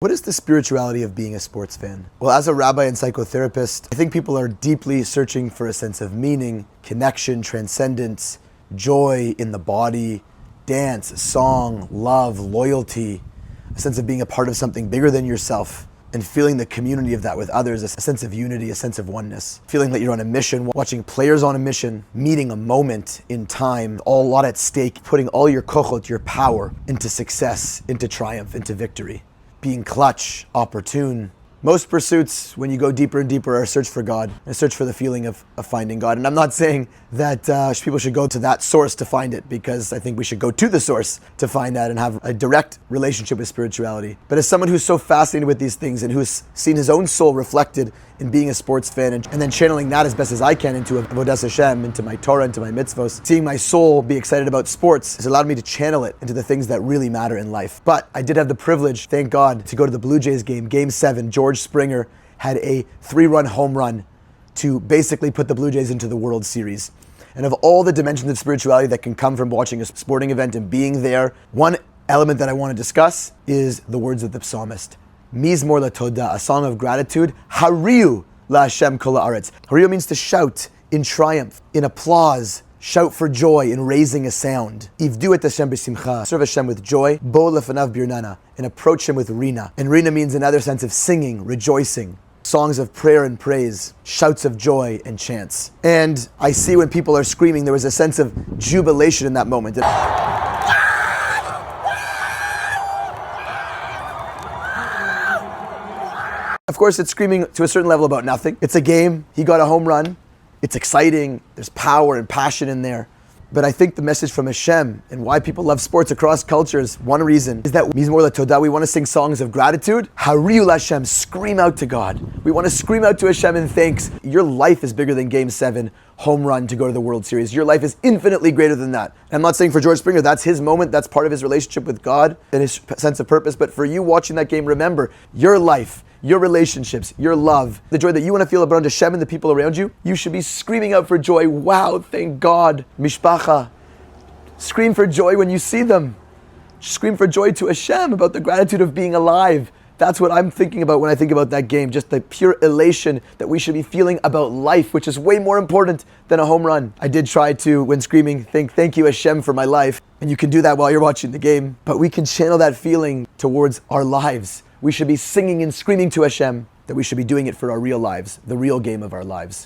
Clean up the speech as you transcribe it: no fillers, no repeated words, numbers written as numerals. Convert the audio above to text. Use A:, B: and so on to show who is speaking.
A: What is the spirituality of being a sports fan? Well, as a rabbi and psychotherapist, I think people are deeply searching for a sense of meaning, connection, transcendence, joy in the body, dance, song, love, loyalty, a sense of being a part of something bigger than yourself, and feeling the community of that with others, a sense of unity, a sense of oneness. Feeling that you're on a mission, watching players on a mission, meeting a moment in time, a lot at stake, putting all your kochot, your power, into success, into triumph, into victory. Being clutch, opportune. Most pursuits, when you go deeper and deeper, are a search for God, a search for the feeling of finding God. And I'm not saying that people should go to that source to find it, because I think we should go to the source to find that and have a direct relationship with spirituality. But as someone who's so fascinated with these things and who's seen his own soul reflected in being a sports fan and then channeling that as best as I can into Avodas Hashem, into my Torah, into my mitzvos, seeing my soul be excited about sports has allowed me to channel it into the things that really matter in life. But I did have the privilege, thank God, to go to the Blue Jays game, Game 7. George Springer had a 3-run home run to basically put the Blue Jays into the World Series. And of all the dimensions of spirituality that can come from watching a sporting event and being there, one element that I want to discuss is the words of the psalmist. Mizmor LaToda, a song of gratitude. Hariu LaHashem Kol Haaretz. Hariu means to shout in triumph, in applause, shout for joy in raising a sound. Ivdu et Hashem b'simcha, serve Hashem with joy. Bo lefanav birnana, and approach Him with rina. And rina means another sense of singing, rejoicing. Songs of prayer and praise, shouts of joy and chants. And I see when people are screaming, there was a sense of jubilation in that moment. Of course, it's screaming to a certain level about nothing. It's a game. He got a home run. It's exciting. There's power and passion in there. But I think the message from Hashem and why people love sports across cultures, one reason is that Mizmor LaToda, we want to sing songs of gratitude. Hariu Hashem, scream out to God. We want to scream out to Hashem in thanks. Your life is bigger than Game 7, home run to go to the World Series. Your life is infinitely greater than that. I'm not saying for George Springer, that's his moment, that's part of his relationship with God and his sense of purpose. But for you watching that game, remember, your life, your relationships, your love, the joy that you want to feel about Hashem and the people around you, you should be screaming out for joy. Wow, thank God. Mishpacha. Scream for joy when you see them. Scream for joy to Hashem about the gratitude of being alive. That's what I'm thinking about when I think about that game. Just the pure elation that we should be feeling about life, which is way more important than a home run. I did try to, when screaming, thank you Hashem for my life. And you can do that while you're watching the game. But we can channel that feeling towards our lives. We should be singing and screaming to Hashem that we should be doing it for our real lives, the real game of our lives.